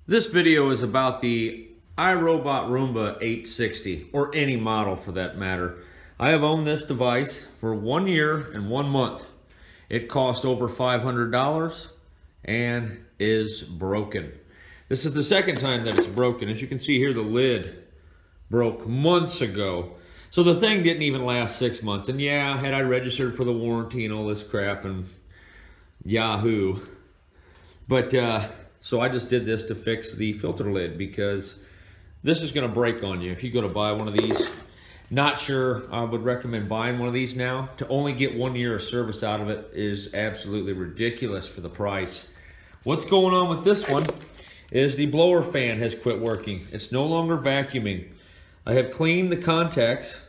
This video is about the irobot Roomba 860, or any model for that matter. I have owned this device for 1 year and 1 month. It cost over $500 and is broken. This is the second time that it's broken. As you can see here, the lid broke months ago. So the thing didn't even last 6 months. And yeah, had I registered for the warranty and all this crap and Yahoo. But so I just did this to fix the filter lid because this is going to break on you if you go to buy one of these. Not sure I would recommend buying one of these now. To only get 1 year of service out of it is absolutely ridiculous for the price. What's going on with this one is the blower fan has quit working. It's no longer vacuuming. I have cleaned the contacts,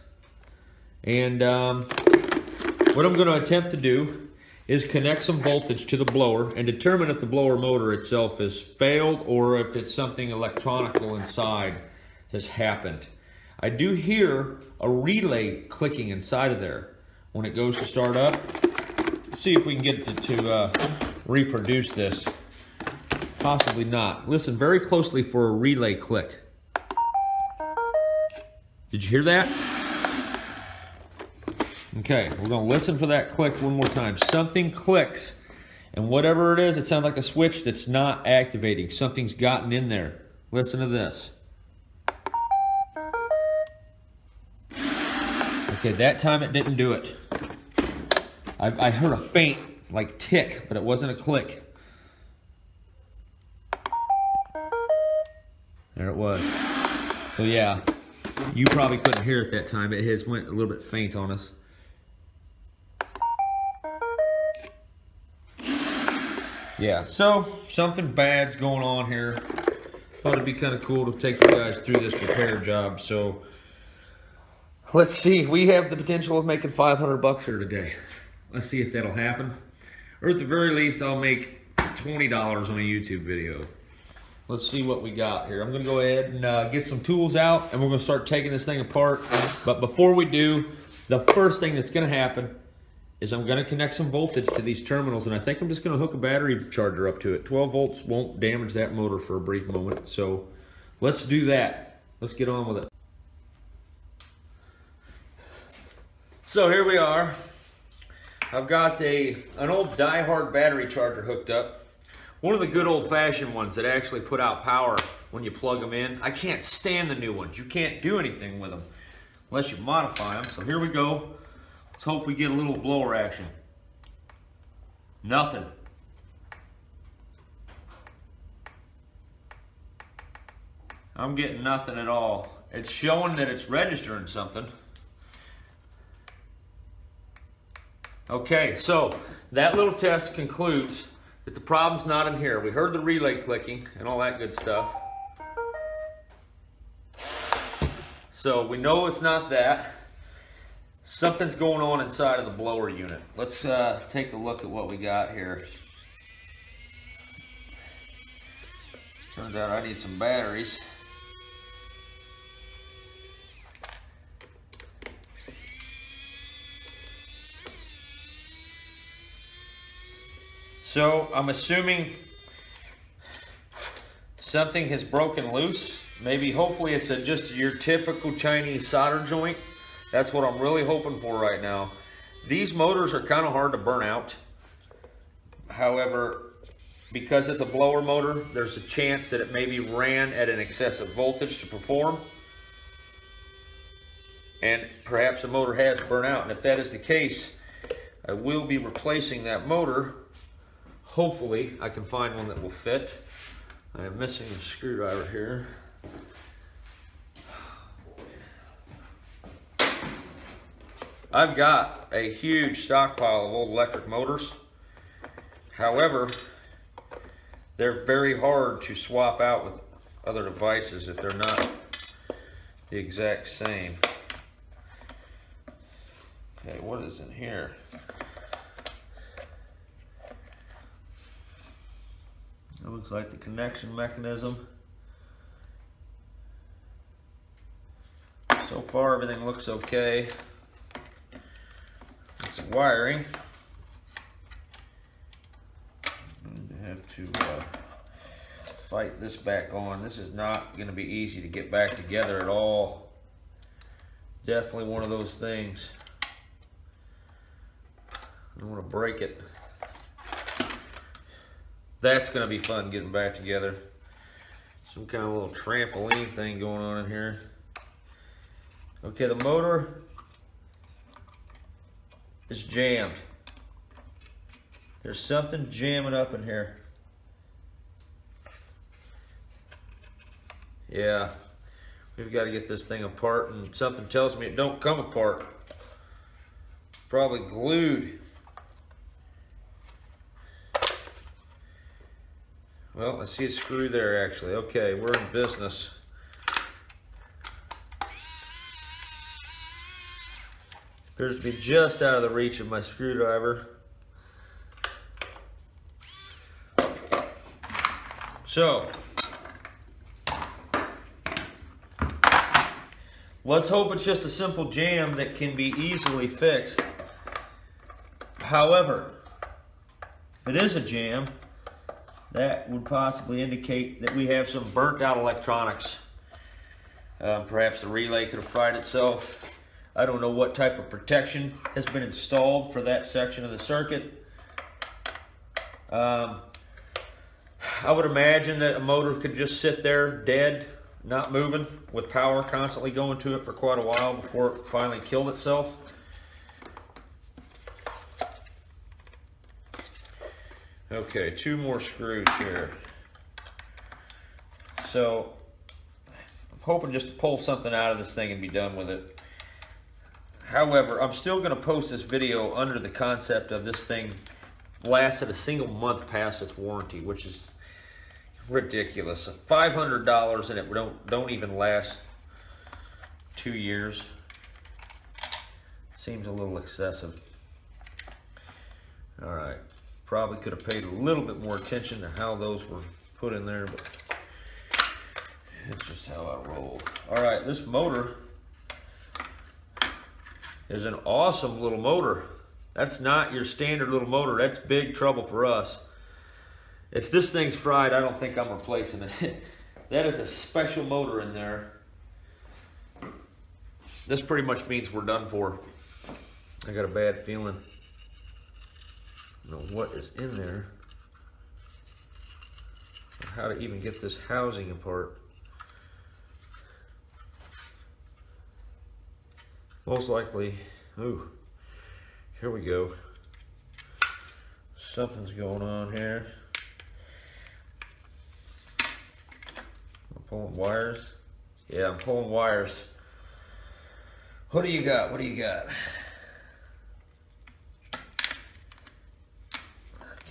and what I'm going to attempt to do is connect some voltage to the blower and determine if the blower motor itself has failed or if it's something electronical inside has happened. I do hear a relay clicking inside of there when it goes to start up. Let's see if we can get to reproduce this. Possibly not. Listen very closely for a relay click. Did you hear that? Okay, we're going to listen for that click one more time. Something clicks, and whatever it is, it sounds like a switch that's not activating. Something's gotten in there. Listen to this. Okay, that time it didn't do it. I heard a faint, like, tick, but it wasn't a click. There it was. So yeah, you probably couldn't hear it that time. It has went a little bit faint on us. Yeah, so something bad's going on here. Thought it'd be kind of cool to take you guys through this repair job. So let's see. We have the potential of making 500 bucks here today. Let's see if that'll happen. Or at the very least, I'll make $20 on a YouTube video. Let's see what we got here. I'm going to go ahead and get some tools out, and we're going to start taking this thing apart. But before we do, the first thing that's going to happen is I'm going to connect some voltage to these terminals, and I think I'm just going to hook a battery charger up to it. 12 volts won't damage that motor for a brief moment. So let's do that. Let's get on with it. So here we are. I've got an old die-hard battery charger hooked up. One of the good old-fashioned ones that actually put out power when you plug them in. I can't stand the new ones. You can't do anything with them unless you modify them. So here we go. Let's hope we get a little blower action. Nothing. I'm getting nothing at all. It's showing that it's registering something. Okay, so that little test concludes that the problem's not in here. We heard the relay clicking and all that good stuff. So we know it's not that. Something's going on inside of the blower unit. Let's take a look at what we got here. Turns out I need some batteries. So I'm assuming something has broken loose. Maybe, hopefully it's just your typical Chinese solder joint. That's what I'm really hoping for right now. These motors are kind of hard to burn out. However, because it's a blower motor, there's a chance that it maybe ran at an excessive voltage to perform. And perhaps the motor has burnt out. And if that is the case, I will be replacing that motor. Hopefully, I can find one that will fit. I am missing a screwdriver here. I've got a huge stockpile of old electric motors. However, they're very hard to swap out with other devices if they're not the exact same. Okay, what is in here? It looks like the connection mechanism. So far, everything looks okay. It's wiring. I'm going to have to fight this back on. This is not going to be easy to get back together at all. Definitely one of those things. I don't want to break it. That's going to be fun getting back together. Some kind of little trampoline thing going on in here. Okay, the motor is jammed. There's something jamming up in here. Yeah, we've got to get this thing apart, and something tells me it don't come apart. Probably glued. Well, I see a screw there actually. Okay, we're in business. Appears to be just out of the reach of my screwdriver. So, let's hope it's just a simple jam that can be easily fixed. However, if it is a jam, that would possibly indicate that we have some burnt out electronics. Perhaps the relay could have fried itself. I don't know what type of protection has been installed for that section of the circuit. I would imagine that a motor could just sit there dead, not moving, with power constantly going to it for quite a while before it finally killed itself. Okay, 2 more screws here. So, I'm hoping just to pull something out of this thing and be done with it. However, I'm still going to post this video under the concept of this thing lasted a single month past its warranty, which is ridiculous. $500 and it don't even last 2 years. Seems a little excessive. All right. Probably could have paid a little bit more attention to how those were put in there, but it's just how I roll. All right, this motor is an awesome little motor. That's not your standard little motor. That's big trouble for us. If this thing's fried, I don't think I'm replacing it. That is a special motor in there. This pretty much means we're done for. I got a bad feeling. I don't know what is in there, or how to even get this housing apart. Most likely, ooh, here we go. Something's going on here. I'm pulling wires. Yeah, I'm pulling wires. What do you got? What do you got?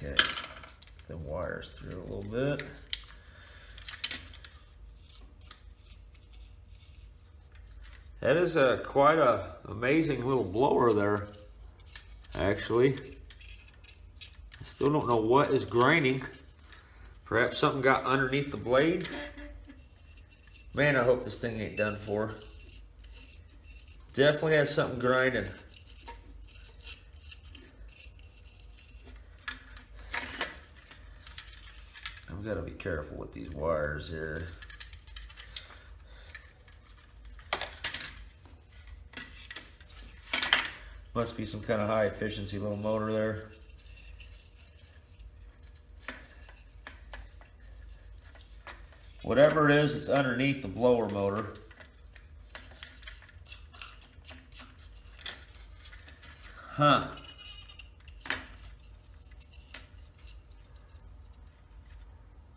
Okay, the wires through a little bit. That is quite a amazing little blower there, actually. I still don't know what is grinding. Perhaps something got underneath the blade. Man, I hope this thing ain't done for. Definitely has something grinding. I've got to be careful with these wires here. Must be some kind of high efficiency little motor there. Whatever it is, it's underneath the blower motor. Huh.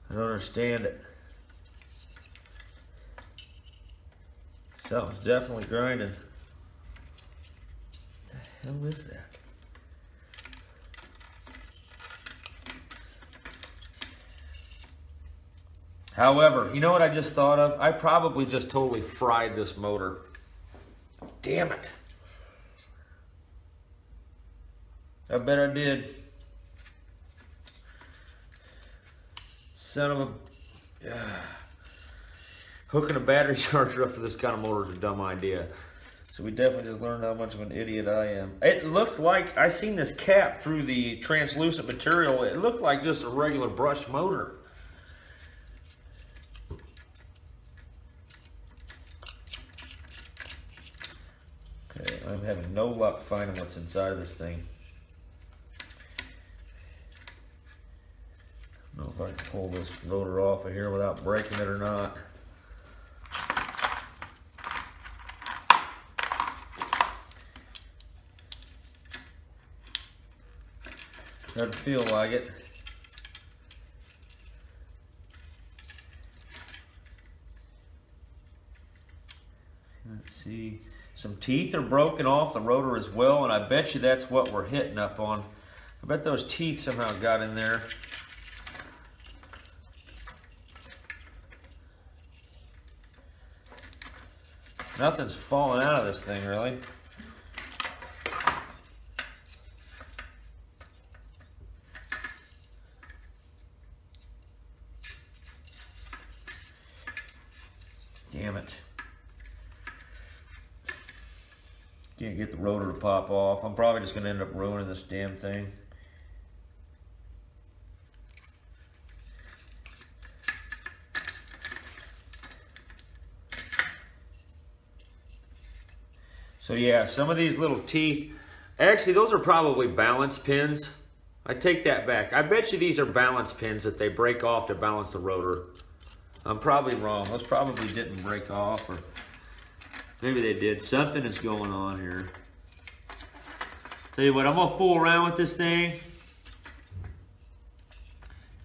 I don't understand it. Something's definitely grinding. What the hell is that? However, you know what I just thought of? I probably just totally fried this motor. Damn it. I bet I did. Son of a... Hooking a battery charger up to this kind of motor is a dumb idea. So we definitely just learned how much of an idiot I am. It looked like, I seen this cap through the translucent material. It looked like just a regular brushed motor. I'm having no luck finding what's inside of this thing. I don't know if I can pull this rotor off of here without breaking it or not. Doesn't feel like it. Let's see. Some teeth are broken off the rotor as well, and I bet you that's what we're hitting up on. I bet those teeth somehow got in there. Nothing's falling out of this thing, really. Damn it. Can't get the rotor to pop off. I'm probably just going to end up ruining this damn thing. So yeah, some of these little teeth, actually those are probably balance pins. I take that back. I bet you these are balance pins that they break off to balance the rotor. I'm probably wrong. Those probably didn't break off, or maybe they did. Something is going on here. Tell you what, I'm gonna fool around with this thing,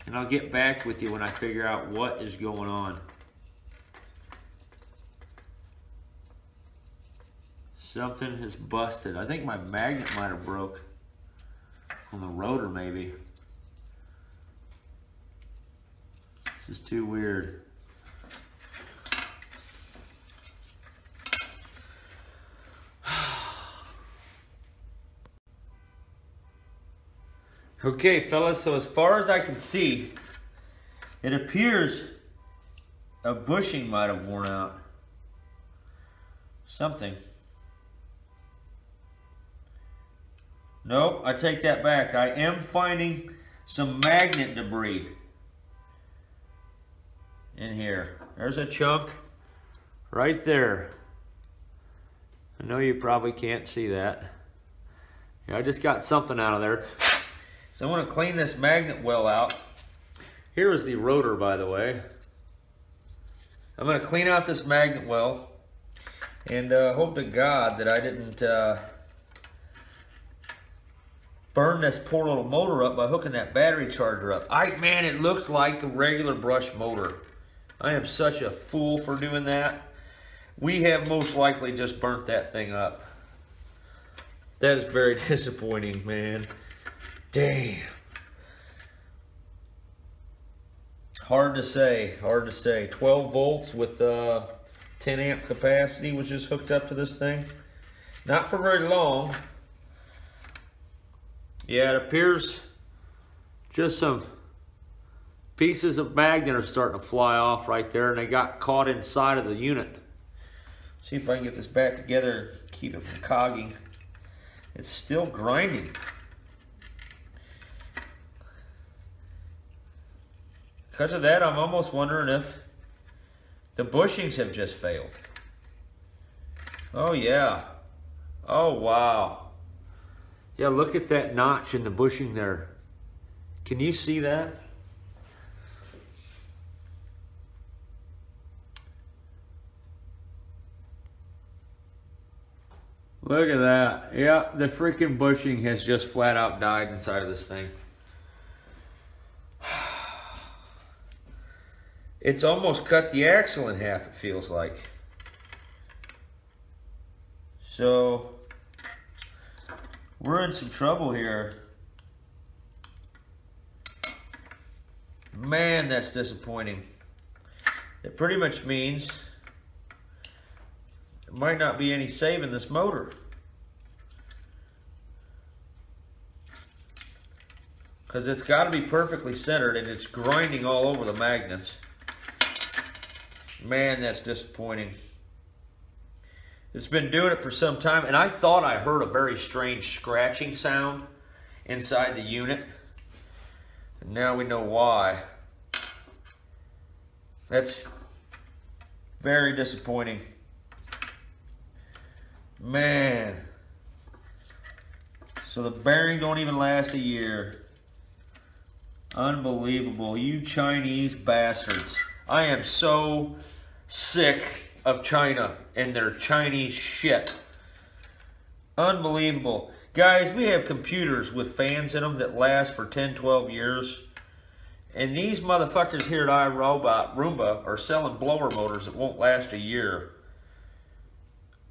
and I'll get back with you when I figure out what is going on. Something has busted. I think my magnet might have broke on the rotor, maybe. This is too weird. Okay, fellas, so as far as I can see, it appears a bushing might have worn out. Something. Nope, I take that back. I am finding some magnet debris in here. There's a chunk right there. I know you probably can't see that. Yeah, I just got something out of there. So I'm going to clean this magnet well out. Here is the rotor, by the way. I'm going to clean out this magnet well, and hope to God that I didn't burn this poor little motor up by hooking that battery charger up. Man, it looks like a regular brush motor. I am such a fool for doing that. We have most likely just burnt that thing up. That is very disappointing, man. Damn. Hard to say, hard to say. 12 volts with 10 amp capacity was just hooked up to this thing. Not for very long. Yeah, it appears just some pieces of magnet are starting to fly off right there, and they got caught inside of the unit. See if I can get this back together and keep it from cogging. It's still grinding. Because of that, I'm almost wondering if the bushings have just failed. Oh yeah. Oh wow. Yeah, look at that notch in the bushing there. Can you see that? Look at that. Yeah, the freaking bushing has just flat out died inside of this thing. It's almost cut the axle in half, it feels like. So we're in some trouble here. Man, that's disappointing. It pretty much means there might not be any saving this motor. Because it's got to be perfectly centered, and it's grinding all over the magnets. Man, that's disappointing. It's been doing it for some time, and I thought I heard a very strange scratching sound inside the unit. And now we know why. That's very disappointing. Man, So the bearing don't even last a year. Unbelievable. You Chinese bastards. I am so sick of China and their Chinese shit. Unbelievable. Guys, we have computers with fans in them that last for 10, 12 years. And these motherfuckers here at Roomba are selling blower motors that won't last a year.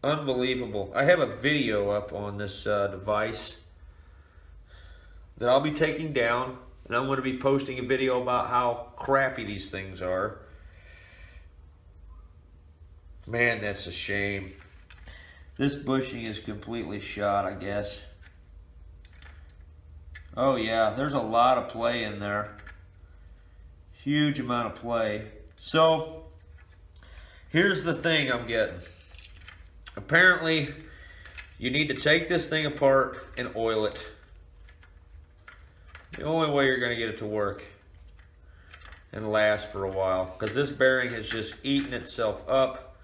Unbelievable. I have a video up on this device that I'll be taking down. And I'm going to be posting a video about how crappy these things are. Man, that's a shame. This bushing is completely shot, I guess. Oh yeah, there's a lot of play in there. Huge amount of play. So, here's the thing I'm getting. Apparently, you need to take this thing apart and oil it. The only way you're going to get it to work and last for a while, because this bearing has just eaten itself up.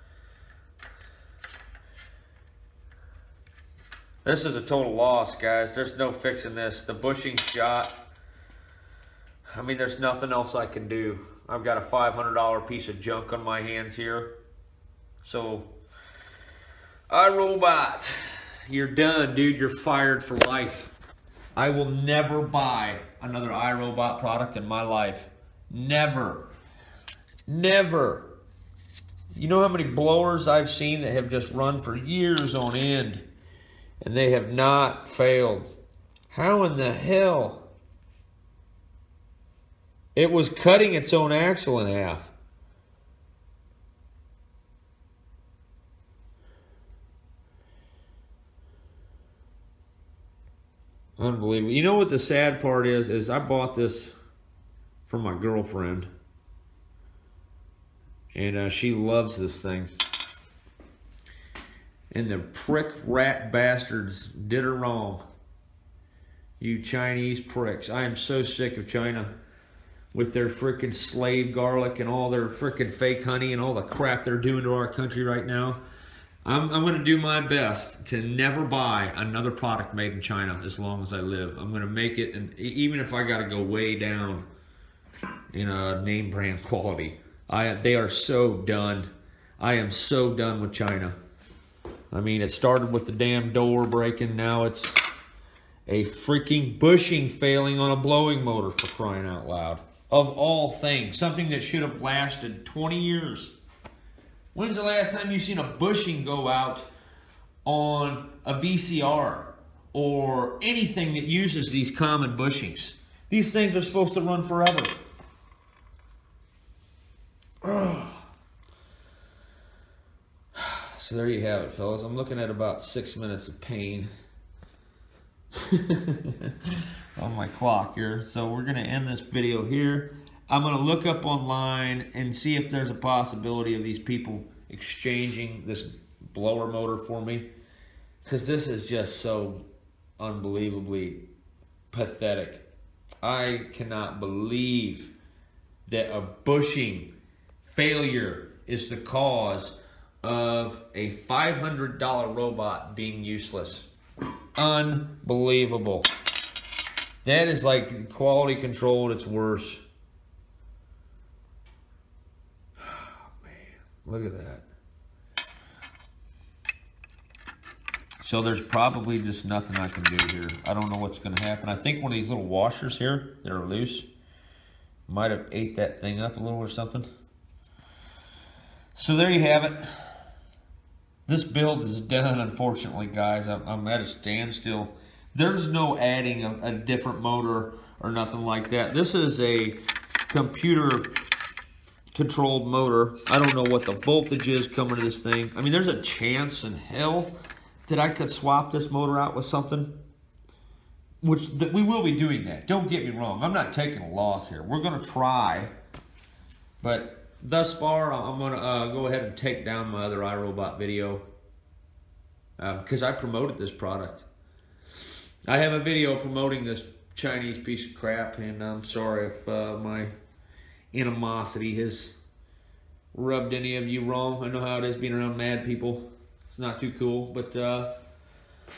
This is a total loss, guys. There's no fixing this. The bushing's shot. I mean, there's nothing else I can do. I've got a $500 piece of junk on my hands here. So, iRobot, you're done, dude. You're fired for life. I will never buy another iRobot product in my life. Never. Never. You know how many blowers I've seen that have just run for years on end and they have not failed? How in the hell? It was cutting its own axle in half. Unbelievable. You know what the sad part is I bought this from my girlfriend. And she loves this thing. And the prick rat bastards did her wrong. You Chinese pricks. I am so sick of China with their frickin' slave garlic and all their frickin' fake honey and all the crap they're doing to our country right now. I'm going to do my best to never buy another product made in China as long as I live. I'm going to make it, and even if I got to go way down in name brand quality. They are so done. I am so done with China. I mean, it started with the damn door breaking. Now it's a freaking bushing failing on a blowing motor, for crying out loud. Of all things, something that should have lasted 20 years. When's the last time you've seen a bushing go out on a VCR or anything that uses these common bushings? These things are supposed to run forever. So there you have it, fellas. I'm looking at about 6 minutes of pain on my clock here. So we're going to end this video here. I'm going to look up online and see if there's a possibility of these people exchanging this blower motor for me, because this is just so unbelievably pathetic. I cannot believe that a bushing failure is the cause of a $500 robot being useless. Unbelievable. That is like quality control at its worst. Look at that. So there's probably just nothing I can do here. I don't know what's going to happen. I think one of these little washers here that are loose might have ate that thing up a little or something. So there you have it. This build is done, unfortunately, guys. I'm at a standstill. There's no adding a different motor or nothing like that. This is a computer controlled motor. I don't know what the voltage is coming to this thing. I mean, there's a chance in hell that I could swap this motor out with something, which we will be doing that. Don't get me wrong. I'm not taking a loss here. We're going to try, but thus far, I'm going to go ahead and take down my other iRobot video because I promoted this product. I have a video promoting this Chinese piece of crap, and I'm sorry if my animosity has rubbed any of you wrong. I know how it is being around mad people. It's not too cool, but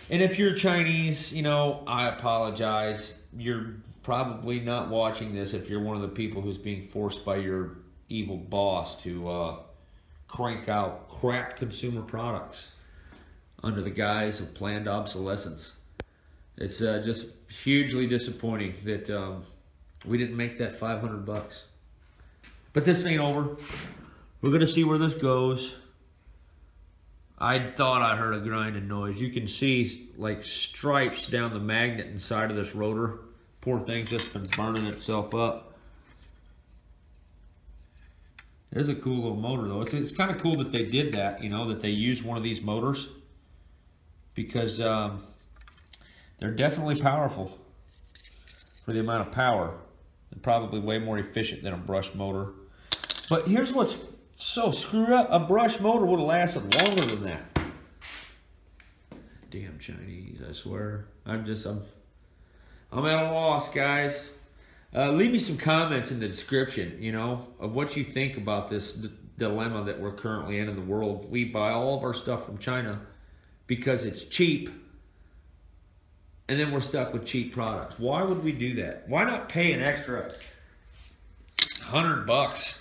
And if you're Chinese, you know, I apologize. You're probably not watching this if you're one of the people who's being forced by your evil boss to crank out crap consumer products under the guise of planned obsolescence. It's just hugely disappointing that we didn't make that 500 bucks. But this ain't over. We're gonna see where this goes. I thought I heard a grinding noise. You can see like stripes down the magnet inside of this rotor. Poor thing's just been burning itself up. There's a cool little motor though. It's kind of cool that they did that, you know, that they used one of these motors, because they're definitely powerful for the amount of power. They're probably way more efficient than a brush motor. But here's what's so screwed up. A brush motor would have lasted longer than that. Damn Chinese, I swear. I'm at a loss, guys. Leave me some comments in the description, you know, of what you think about this dilemma that we're currently in the world. We buy all of our stuff from China because it's cheap, and then we're stuck with cheap products. Why would we do that? Why not pay an extra 100 bucks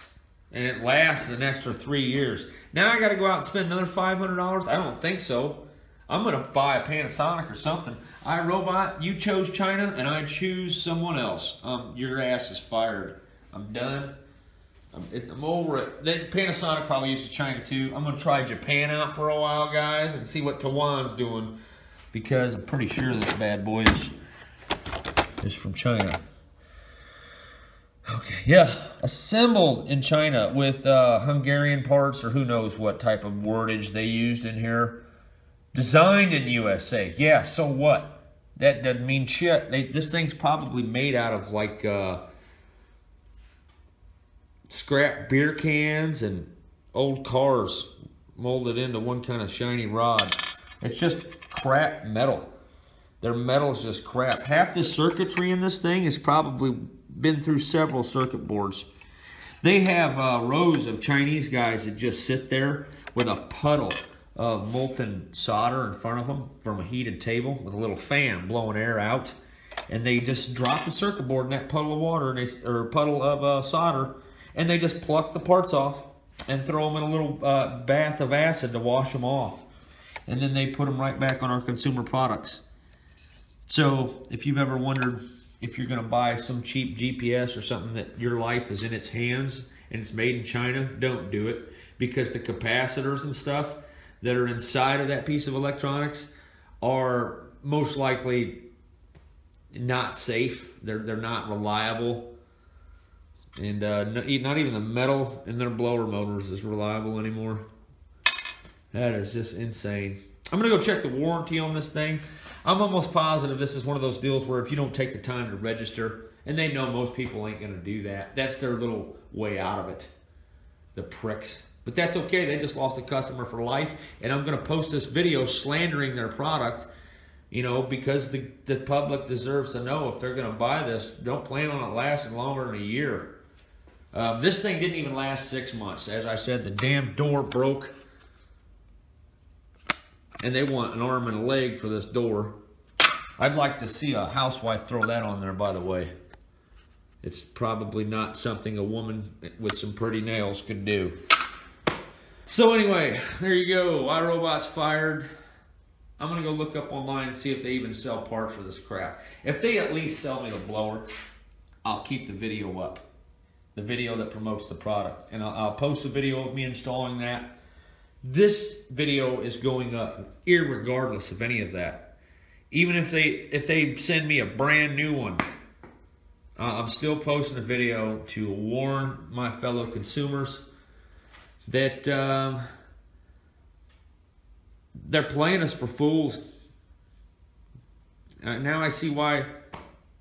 and it lasts an extra 3 years? Now I got to go out and spend another $500? I don't think so. I'm going to buy a Panasonic or something. iRobot, you chose China and I choose someone else. Your ass is fired. I'm done. I'm over it. Panasonic probably uses China too. I'm going to try Japan out for a while, guys, and see what Taiwan's doing, because I'm pretty sure this bad boy is from China. Okay, yeah, assembled in China with Hungarian parts, or who knows what type of wordage they used in here. Designed in USA. Yeah, so what? That doesn't mean shit. This thing's probably made out of like scrap beer cans and old cars molded into one kind of shiny rod. It's just crap metal. Their metal's just crap. Half the circuitry in this thing has probably been through several circuit boards. They have rows of Chinese guys that just sit there with a puddle of molten solder in front of them from a heated table with a little fan blowing air out, and they just drop the circuit board in that puddle of water, and or puddle of solder, and they just pluck the parts off and throw them in a little bath of acid to wash them off, and then they put them right back on our consumer products. So if you've ever wondered if you're going to buy some cheap GPS or something that your life is in its hands and it's made in China, don't do it, because the capacitors and stuff that are inside of that piece of electronics are most likely not safe. They're not reliable, and not even the metal in their blower motors is reliable anymore. That is just insane. I'm gonna go check the warranty on this thing. I'm almost positive this is one of those deals where if you don't take the time to register, and they know most people ain't gonna do that, that's their little way out of it. The pricks. But that's okay, they just lost a customer for life, and I'm gonna post this video slandering their product, you know, because the public deserves to know if they're gonna buy this, don't plan on it lasting longer than a year. This thing didn't even last 6 months. As I said, the damn door broke, and they want an arm and a leg for this door. I'd like to see a housewife throw that on there, by the way. It's probably not something a woman with some pretty nails could do. So anyway, there you go. iRobot's fired. I'm going to go look up online and see if they even sell parts for this crap. If they at least sell me the blower, I'll keep the video up. The video that promotes the product. And I'll post a video of me installing that. This video is going up irregardless of any of that. Even if they send me a brand new one, I'm still posting a video to warn my fellow consumers that they're playing us for fools. Now I see why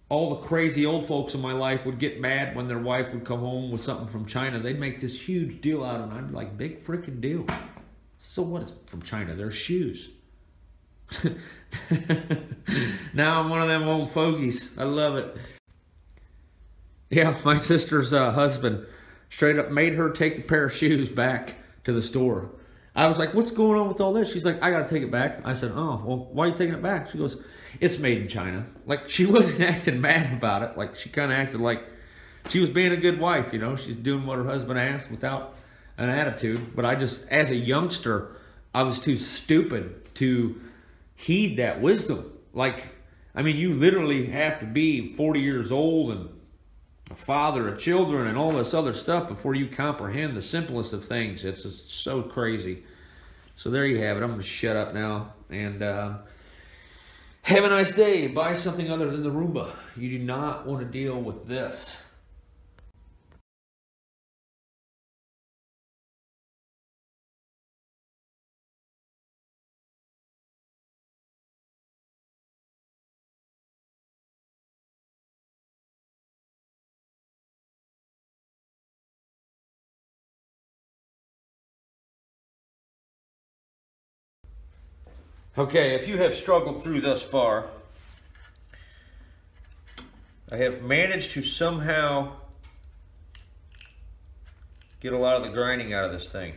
all the crazy old folks in my life would get mad when their wife would come home with something from China. They'd make this huge deal out of it. I'd be like, big freaking deal. So what is from China? They're shoes. Now I'm one of them old fogies. I love it. Yeah, my sister's husband straight up made her take a pair of shoes back to the store. I was like, what's going on with all this? She's like, I got to take it back. I said, oh, well, why are you taking it back? She goes, it's made in China. Like, she wasn't acting mad about it. Like, she kind of acted like she was being a good wife, you know. She's doing what her husband asked without an attitude. But I just, as a youngster, I was too stupid to heed that wisdom. Like, I mean, you literally have to be 40 years old and a father of children and all this other stuff before you comprehend the simplest of things. It's just so crazy. So there you have it. I'm going to shut up now and have a nice day. Buy something other than the Roomba. You do not want to deal with this. Okay, if you have struggled through thus far, I have managed to somehow get a lot of the grinding out of this thing.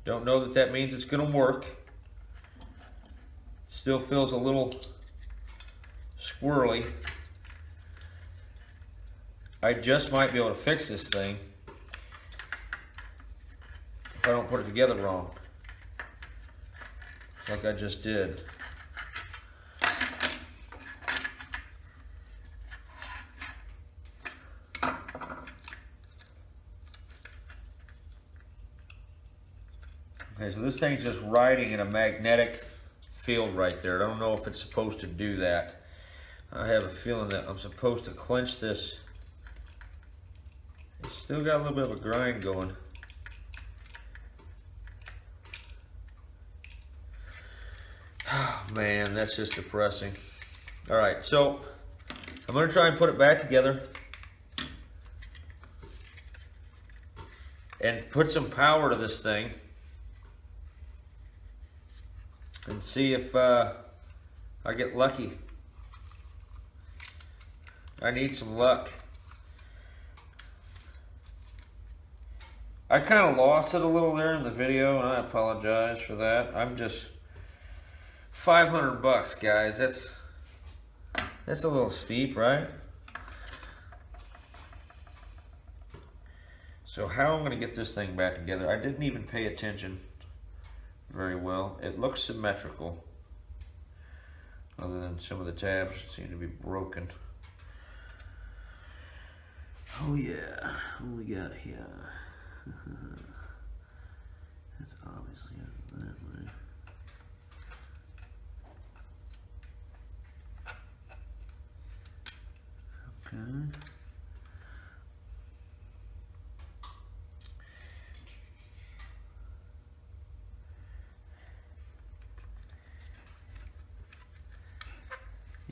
Don't know that that means it's going to work. Still feels a little squirrely. I just might be able to fix this thing if I don't put it together wrong, like I just did. Okay, so this thing's just riding in a magnetic field right there. I don't know if it's supposed to do that. I have a feeling that I'm supposed to clench this. It's still got a little bit of a grind going. Oh, man, that's just depressing. All right, so I'm going to try and put it back together and put some power to this thing and see if I get lucky. I need some luck. I kind of lost it a little there in the video, and I apologize for that. I'm just $500, guys. That's a little steep, right? So how I'm going to get this thing back together? I didn't even pay attention very well. It looks symmetrical, other than some of the tabs seem to be broken. Oh yeah, what we got here? That's obviously that way. Okay.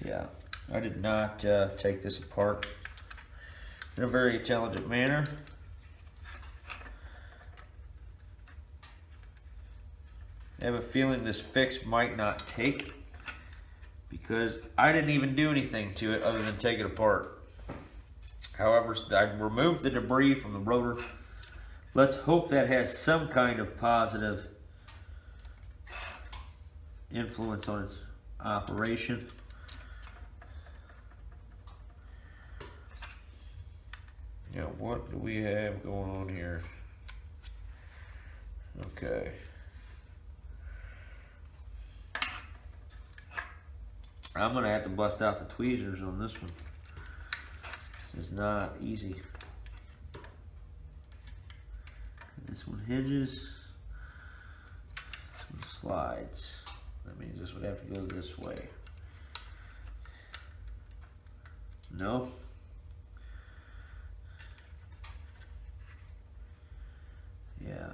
Yeah, I did not take this apart in a very intelligent manner. I have a feeling this fix might not take because I didn't even do anything to it other than take it apart. However, I removed the debris from the rotor. Let's hope that has some kind of positive influence on its operation. Yeah, what do we have going on here? Okay. I'm gonna have to bust out the tweezers on this one. This is not easy. This one hinges. This one slides. That means this would have to go this way. No. Yeah.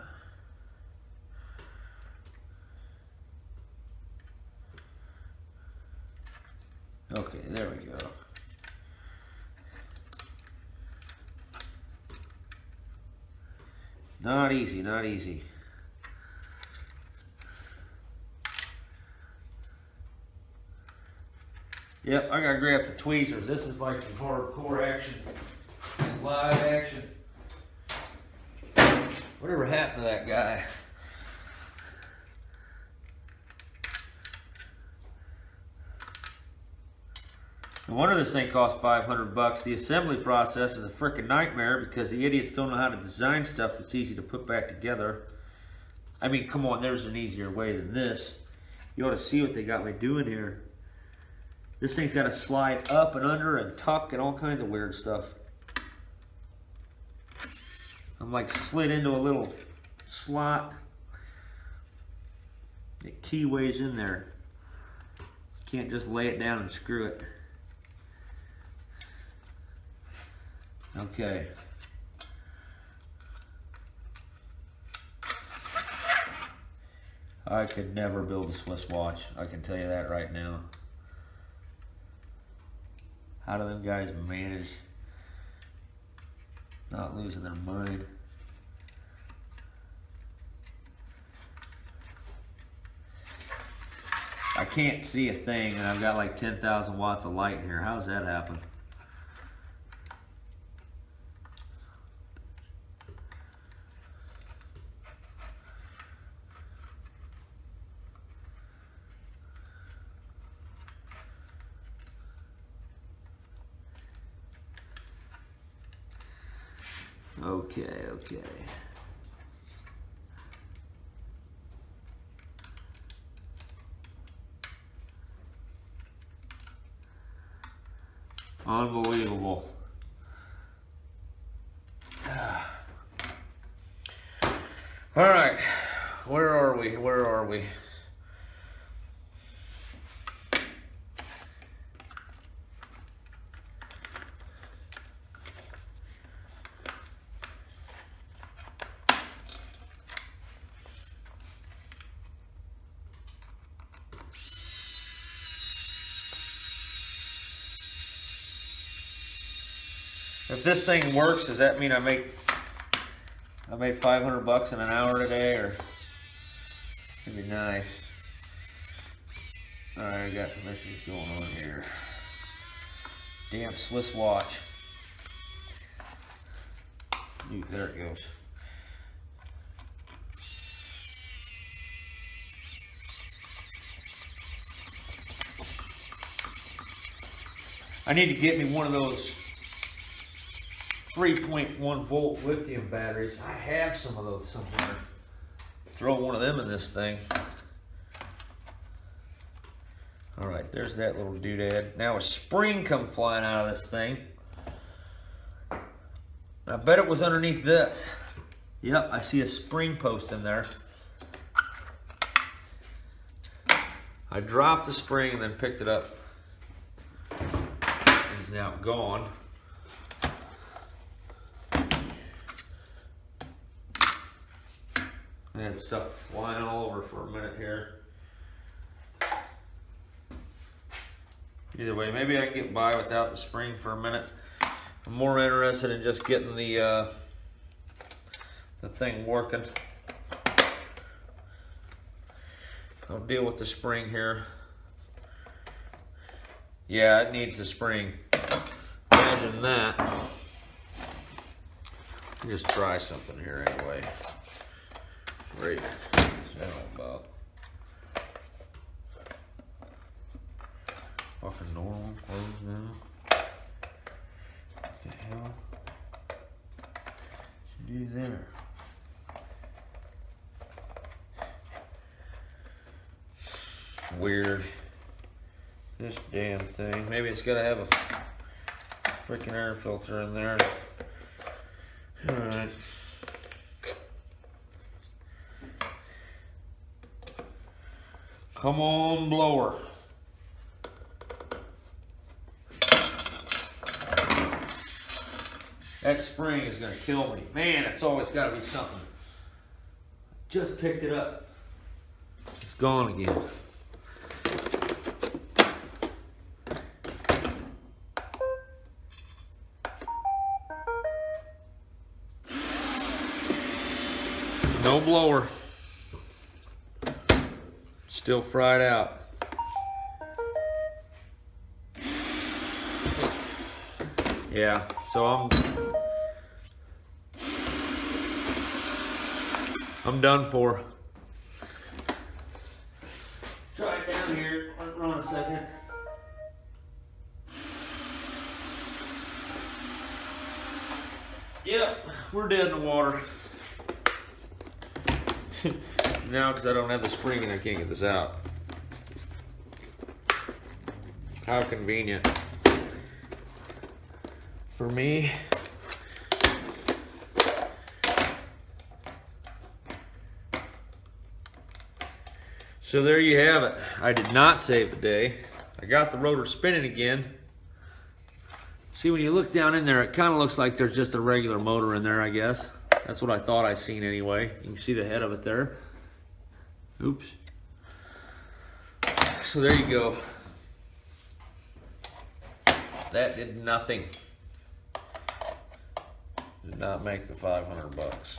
Okay, there we go. Not easy, not easy. Yep, I gotta grab the tweezers. This is like some hardcore action, live action. Whatever happened to that guy? No wonder this thing costs 500 bucks. The assembly process is a freaking nightmare because the idiots don't know how to design stuff that's easy to put back together. I mean, come on, there's an easier way than this. You ought to see what they got me doing here. This thing's got to slide up and under and tuck and all kinds of weird stuff. I'm like slid into a little slot. The keyway's in there. You can't just lay it down and screw it. Okay. I could never build a Swiss watch. I can tell you that right now. How do them guys manage not losing their mind? I can't see a thing and I've got like 10,000 watts of light in here. How does that happen? Okay. Unbelievable. All right, where are we? If this thing works, does that mean I made 500 bucks in an hour today, or it'd be nice. All right, I got some issues going on here. Damn Swiss watch. There it goes. I need to get me one of those 3.1 volt lithium batteries. I have some of those somewhere. Throw one of them in this thing. All right, there's that little doodad. Now a spring come flying out of this thing. I bet it was underneath this. Yep, I see a spring post in there. I dropped the spring and then picked it up. It's now gone. I had stuff flying all over for a minute here. Either way, maybe I can get by without the spring for a minute. I'm more interested in just getting the thing working. I'll deal with the spring here. Yeah, it needs the spring. Imagine that. Let me just try something here anyway. Great. What's that all about? Fucking normal clothes now. What the hell? What'd you do there? Weird. This damn thing. Maybe it's gotta have a freaking air filter in there. Alright. Come on, blower. That spring is gonna kill me. Man, it's always gotta be something. Just picked it up. It's gone again. No blower. Still fried out. Yeah, so I'm done for. Try it down here. Hold on a second. Yep, we're dead in the water. Now, because I don't have the spring and I can't get this out. How convenient for me. So there you have it. I did not save the day. I got the rotor spinning again. See, when you look down in there, it kind of looks like there's just a regular motor in there, I guess. That's what I thought I seen anyway. You can see the head of it there. Oops. So there you go. That did nothing. Did not make the 500 bucks.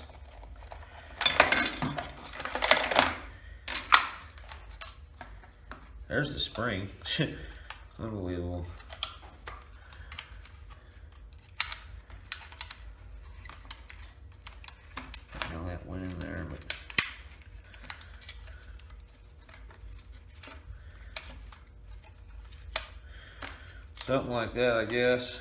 There's the spring. Unbelievable. I know that went in there, but something like that, I guess.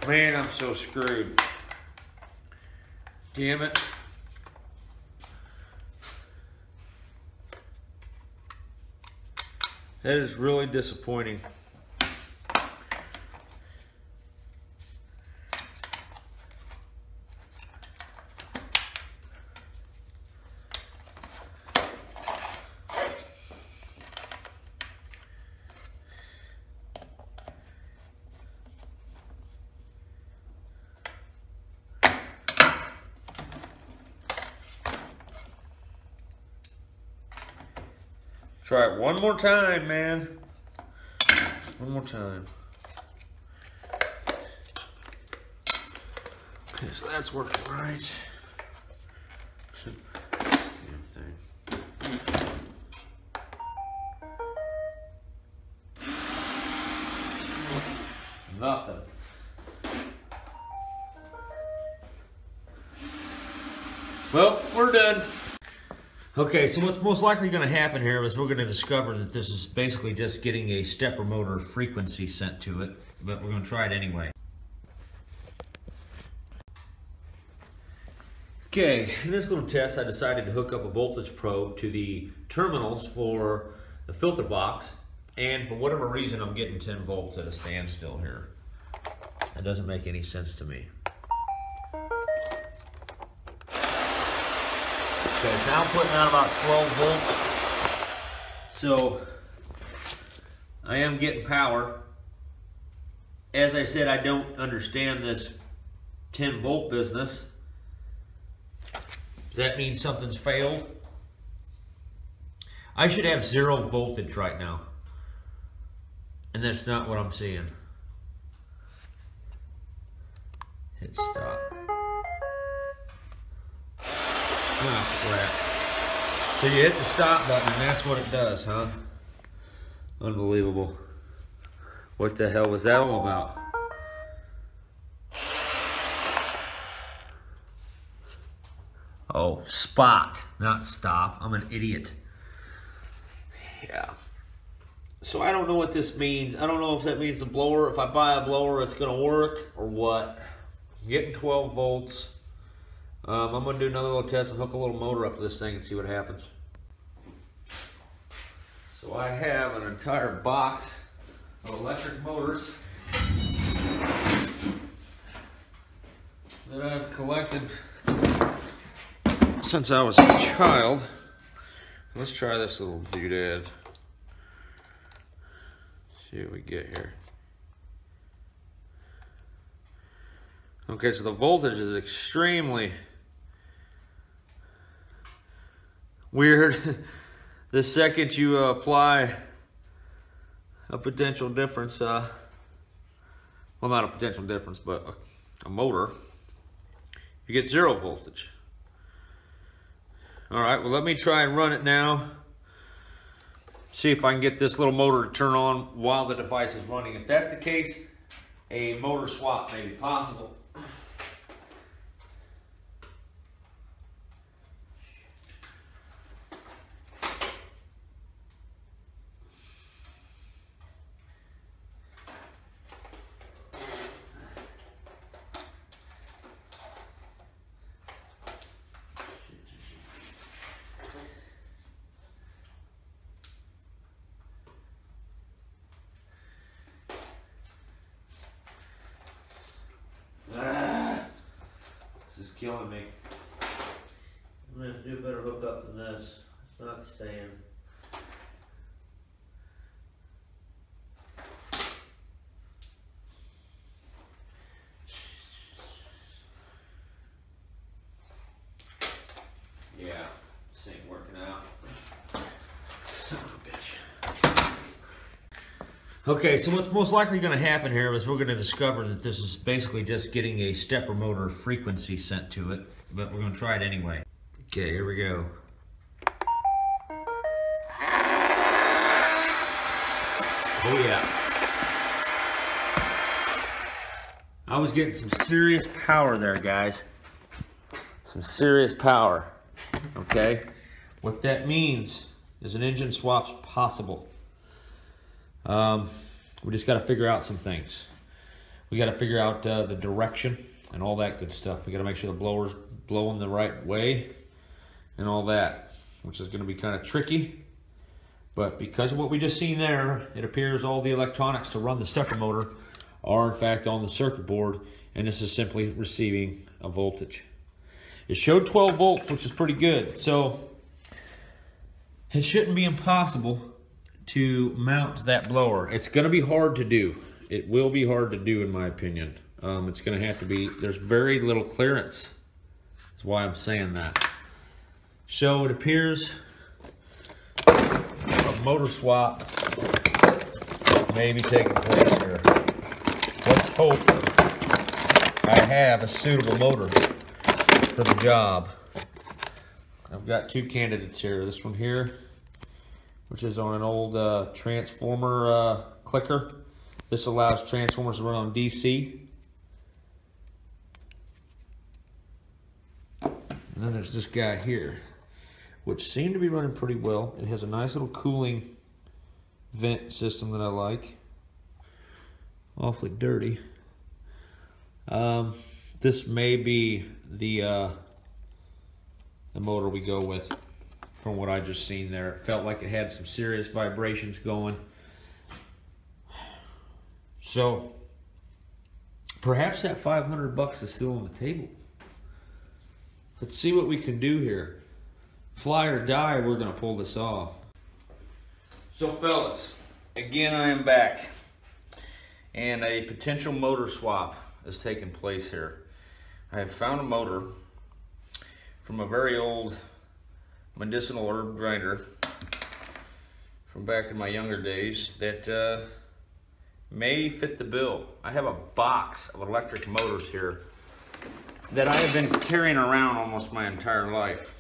Man, I'm so screwed. Damn it. That is really disappointing. Try it one more time, man. One more time. Okay, so that's working right. Damn thing. Nothing. Well, we're done. Okay, so what's most likely going to happen here is we're going to discover that this is basically just getting a stepper motor frequency sent to it, but we're going to try it anyway. Okay, in this little test I decided to hook up a voltage probe to the terminals for the filter box, and for whatever reason I'm getting 10 volts at a standstill here. That doesn't make any sense to me. Okay, it's now putting out about 12 volts. So I am getting power. As I said, I don't understand this 10 volt business. Does that mean something's failed? I should have 0 voltage right now. And that's not what I'm seeing. Hit stop. Oh, crap. So you hit the stop button and that's what it does, huh? Unbelievable. What the hell was that all about? Oh, spot, not stop. I'm an idiot. Yeah. So I don't know what this means. I don't know if that means the blower, if I buy a blower, it's going to work or what. I'm getting 12 volts. I'm going to do another little test and hook a little motor up to this thing and see what happens. So I have an entire box of electric motors that I've collected since I was a child. Let's try this little doodad. See what we get here. Okay, so the voltage is extremely weird. The second you apply a potential difference, well, not a potential difference, but a motor, you get 0 voltage. All right, well, let me try and run it now. See if I can get this little motor to turn on while the device is running. If that's the case, a motor swap may be possible. This is killing me. I'm gonna have to do a better hookup than this. It's not staying. Yeah, this ain't working out. Son of a bitch. Okay, so what's most likely going to happen here is we're going to discover that this is basically just getting a stepper motor frequency sent to it, but we're going to try it anyway. Okay, here we go. Oh yeah. I was getting some serious power there, guys. Some serious power. Okay? What that means is an engine swap's possible. We just got to figure out some things. We got to figure out the direction and all that good stuff. We got to make sure the blower's blowing the right way and all that, which is going to be kind of tricky. But because of what we just seen there, it appears all the electronics to run the stepper motor are in fact on the circuit board, and this is simply receiving a voltage. It showed 12 volts, which is pretty good. So it shouldn't be impossible to mount that blower. It's going to be hard to do. It will be hard to do, in my opinion. It's going to have to be, there's very little clearance. That's why I'm saying that. So it appears a motor swap may be taking place here. Let's hope I have a suitable motor for the job. I've got 2 candidates here. This one here, which is on an old transformer clicker. This allows transformers to run on DC. And then there's this guy here, which seemed to be running pretty well. It has a nice little cooling vent system that I like. Awfully dirty. This may be the motor we go with. From what I just seen there, it felt like it had some serious vibrations going. So perhaps that 500 bucks is still on the table. Let's see what we can do here. Fly or die, we're gonna pull this off. So fellas, again I am back, and a potential motor swap is taking place here. I have found a motor from a very old medicinal herb grinder from back in my younger days that may fit the bill. I have a box of electric motors here that I have been carrying around almost my entire life.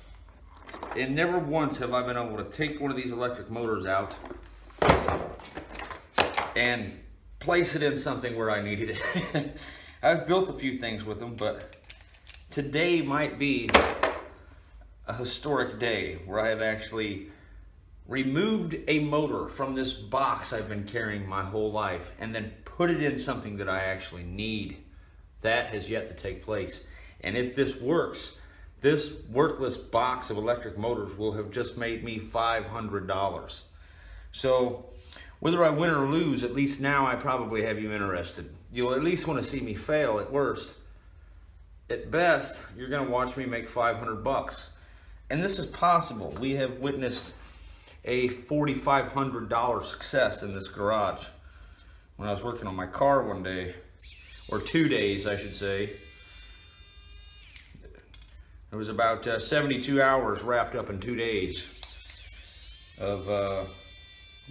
And never once have I been able to take one of these electric motors out and place it in something where I needed it. I've built a few things with them, but today might be a historic day where I have actually removed a motor from this box I've been carrying my whole life and then put it in something that I actually need. That has yet to take place. And if this works, this worthless box of electric motors will have just made me $500. So whether I win or lose, at least now I probably have you interested. You'll at least want to see me fail at worst. At best, you're going to watch me make 500 bucks. And this is possible. We have witnessed a $4,500 success in this garage. When I was working on my car one day, or 2 days I should say, it was about 72 hours wrapped up in 2 days of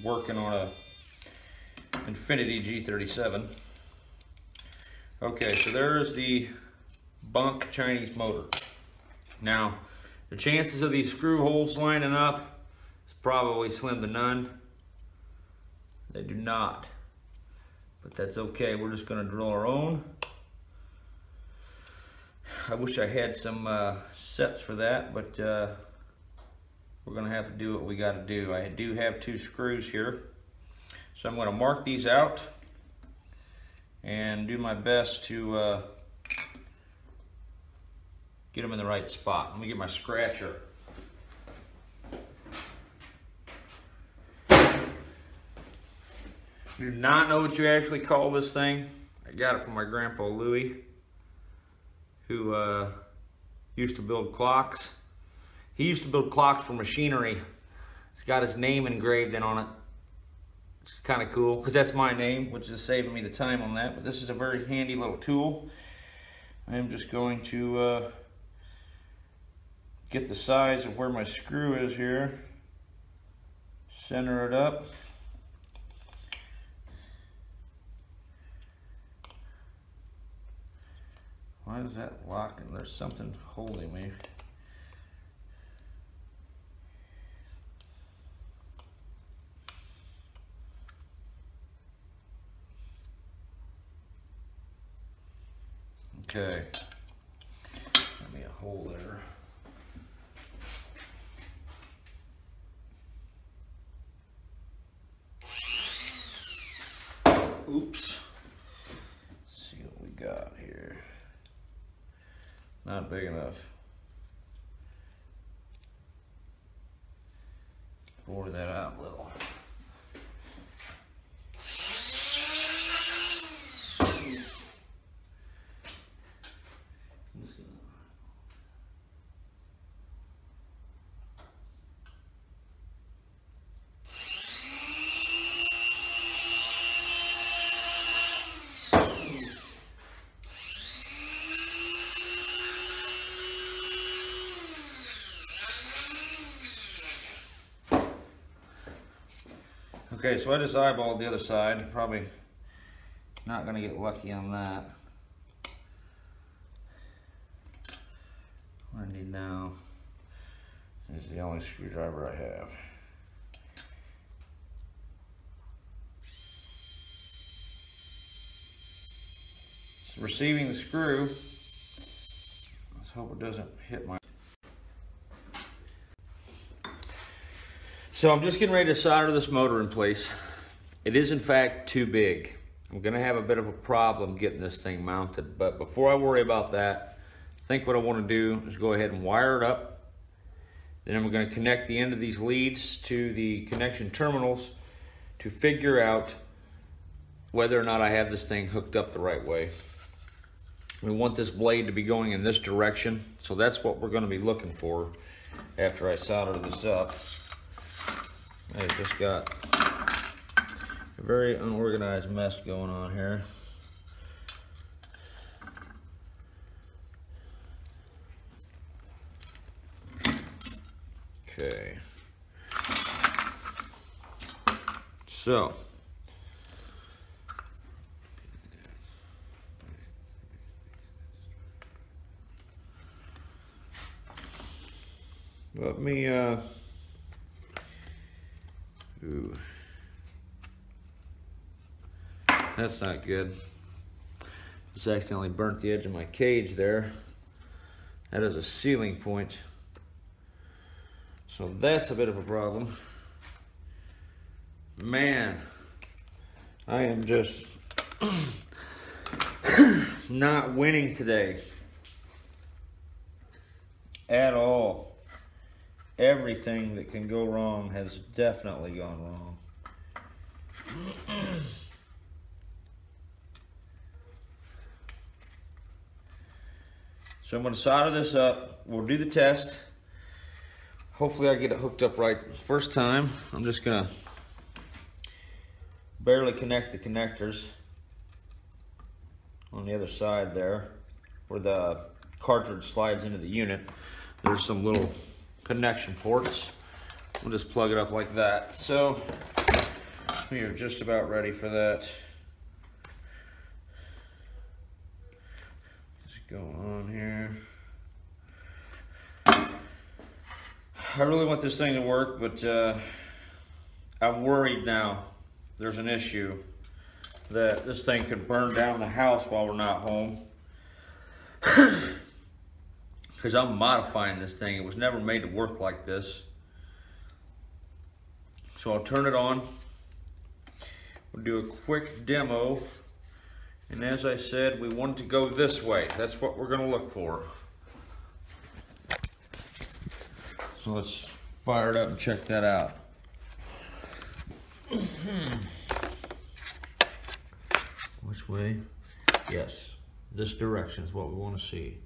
working on a Infiniti G37. Okay, so there's the bunk Chinese motor. Now, the chances of these screw holes lining up is probably slim to none. They do not, but that's okay. We're just going to drill our own. I wish I had some sets for that, but we're going to have to do what we got to do. I do have 2 screws here, so I'm going to mark these out and do my best to get them in the right spot. Let me get my scratcher. Do not know what you actually call this thing. I got it from my grandpa Louie, who used to build clocks. He used to build clocks for machinery. It's got his name engraved in on it. It's kind of cool, because that's my name, which is saving me the time on that. But this is a very handy little tool. I am just going to get the size of where my screw is here. Center it up. Why is that locking? There's something holding me. Okay. Got me a hole there. Oops. Let's see what we got here. Not big enough. Bore that out a little. Okay, so I just eyeballed the other side. Probably not going to get lucky on that. What I need now is the only screwdriver I have. So receiving the screw, let's hope it doesn't hit my... So I'm just getting ready to solder this motor in place. It is in fact too big. I'm gonna have a bit of a problem getting this thing mounted, but before I worry about that, I think what I wanna do is go ahead and wire it up. Then I'm gonna connect the end of these leads to the connection terminals to figure out whether or not I have this thing hooked up the right way. We want this blade to be going in this direction, so that's what we're gonna be looking for after I solder this up. I just got a very unorganized mess going on here. Okay. So. Let me, ooh. That's not good. Just accidentally burnt the edge of my cage there. That is a sealing point. So that's a bit of a problem. Man, I am just not winning today at all. Everything that can go wrong has definitely gone wrong. So I'm going to solder this up. We'll do the test. Hopefully I get it hooked up right first time. I'm just going to barely connect the connectors on the other side there where the cartridge slides into the unit. There's some little connection ports. We'll just plug it up like that. So we are just about ready for that. Just going on here? I really want this thing to work, but I'm worried now. There's an issue that this thing could burn down the house while we're not home. Because I'm modifying this thing. It was never made to work like this. So I'll turn it on. We'll do a quick demo. And as I said, we want it to go this way. That's what we're going to look for. So let's fire it up and check that out. Which way? Yes, this direction is what we want to see.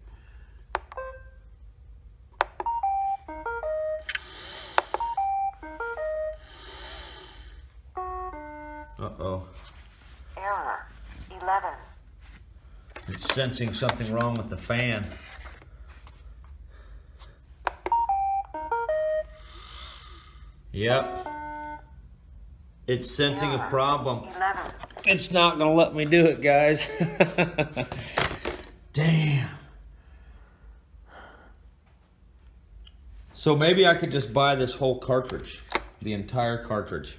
Uh-oh. Error 11. It's sensing something wrong with the fan. Yep. It's sensing a problem. 11. It's not gonna let me do it, guys. Damn. So maybe I could just buy this whole cartridge, the entire cartridge.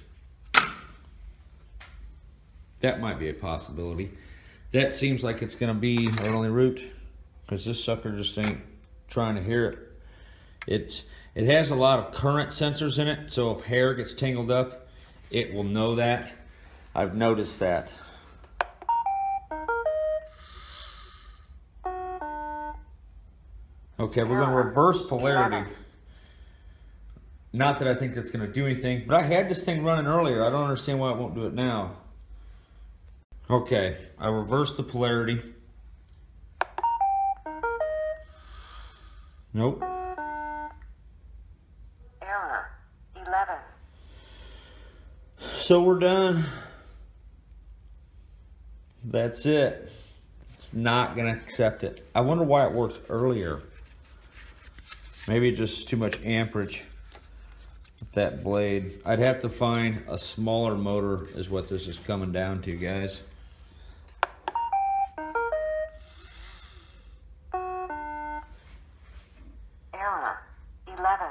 That might be a possibility. That seems like it's gonna be our only route, because this sucker just ain't trying to hear it. It has a lot of current sensors in it, so if hair gets tangled up, it will know that. I've noticed that. Okay, we're gonna reverse polarity. Not that I think that's gonna do anything, but I had this thing running earlier. I don't understand why it won't do it now. Okay, I reversed the polarity. Nope. Error 11. So we're done. That's it. It's not gonna accept it. I wonder why it worked earlier. Maybe just too much amperage with that blade. I'd have to find a smaller motor is what this is coming down to, guys. Error 11.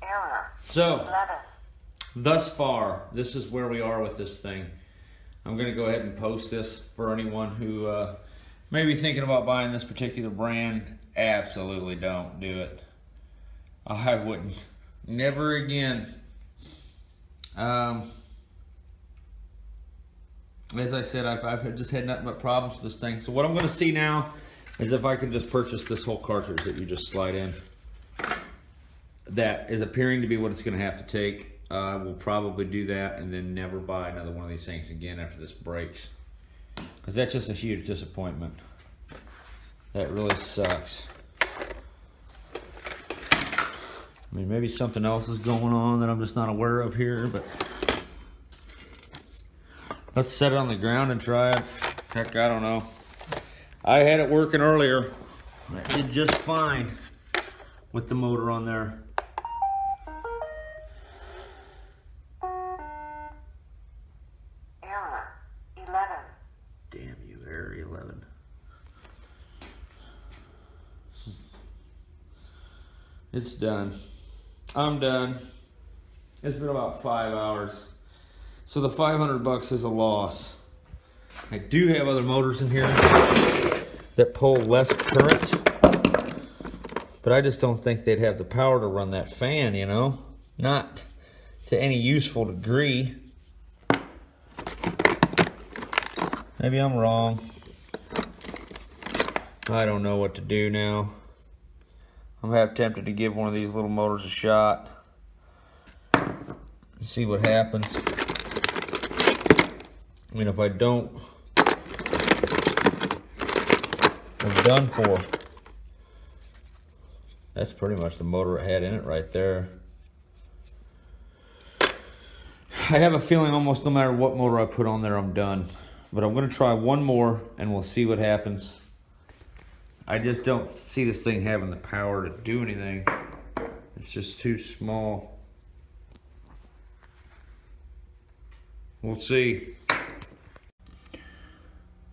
Error So, 11. thus far, this is where we are with this thing. I'm going to go ahead and post this for anyone who may be thinking about buying this particular brand. Absolutely don't do it. I wouldn't. Never again. As I said, I've just had nothing but problems with this thing. So what I'm going to see now is if I can just purchase this whole cartridge that you just slide in. That is appearing to be what it's going to have to take. We'll probably do that and then never buy another one of these things again after this breaks. Because that's just a huge disappointment. That really sucks. I mean, maybe something else is going on that I'm just not aware of here, but let's set it on the ground and try it. Heck, I don't know. I had it working earlier. It did just fine with the motor on there. Error 11. Damn you, Error 11. It's done. I'm done. It's been about 5 hours. So the 500 bucks is a loss. I do have other motors in here that pull less current, but I just don't think they'd have the power to run that fan, you know? Not to any useful degree. Maybe I'm wrong. I don't know what to do now. I'm half tempted to give one of these little motors a shot. See what happens. I mean, if I don't, I'm done for. That's pretty much the motor it had in it right there. I have a feeling almost no matter what motor I put on there, I'm done. But I'm going to try one more and we'll see what happens. I just don't see this thing having the power to do anything. It's just too small. We'll see.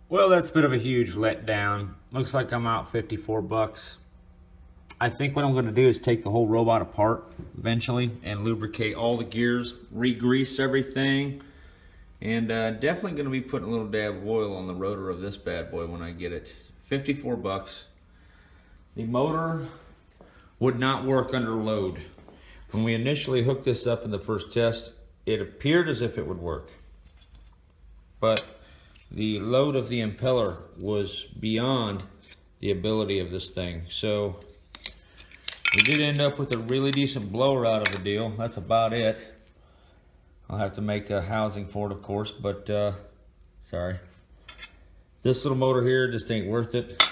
Well, that's a bit of a huge letdown. Looks like I'm out 54 bucks. I think what I'm going to do is take the whole robot apart eventually and lubricate all the gears, re-grease everything, and definitely going to be putting a little dab of oil on the rotor of this bad boy when I get it. 54 bucks. The motor would not work under load. When we initially hooked this up in the first test, it appeared as if it would work, but the load of the impeller was beyond the ability of this thing. So we did end up with a really decent blower out of the deal. That's about it. I'll have to make a housing for it, of course, but sorry. This little motor here just ain't worth it.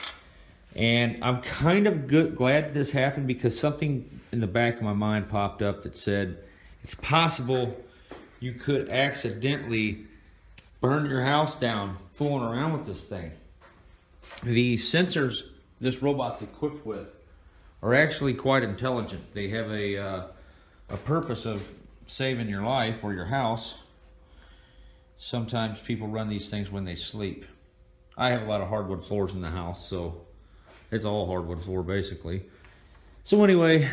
And I'm kind of glad that this happened, because something in the back of my mind popped up that said it's possible you could accidentally burn your house down fooling around with this thing. The sensors this robot's equipped with are actually quite intelligent. They have a purpose of saving your life or your house. Sometimes people run these things when they sleep. I have a lot of hardwood floors in the house, so it's all hardwood floor basically. So anyway,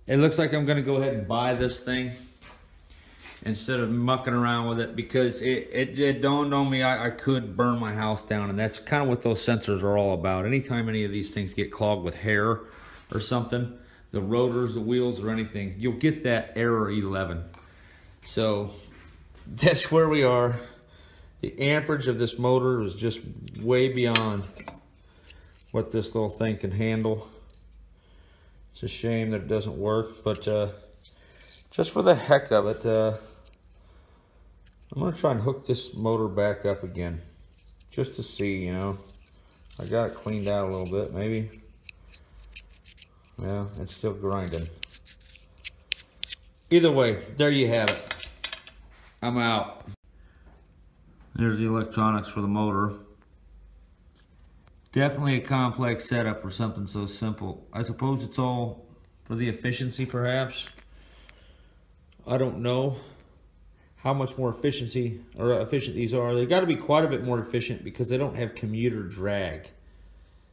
it looks like I'm gonna go ahead and buy this thing instead of mucking around with it, because it dawned on me I could burn my house down, and that's kind of what those sensors are all about. Anytime any of these things get clogged with hair or something, the rotors, the wheels, or anything, you'll get that error 11. So that's where we are. The amperage of this motor is just way beyond what this little thing can handle. It's a shame that it doesn't work, but just for the heck of it, I'm going to try and hook this motor back up again, just to see, you know. I got it cleaned out a little bit, maybe. Yeah, it's still grinding. Either way, there you have it. I'm out. There's the electronics for the motor. Definitely a complex setup for something so simple. I suppose it's all for the efficiency, perhaps. I don't know how much more efficient these are. They've got to be quite a bit more efficient because they don't have commuter drag.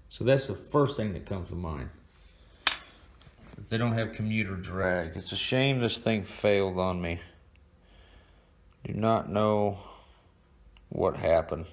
So that's the first thing that comes to mind. They don't have commuter drag. It's a shame this thing failed on me. Do not know what happened.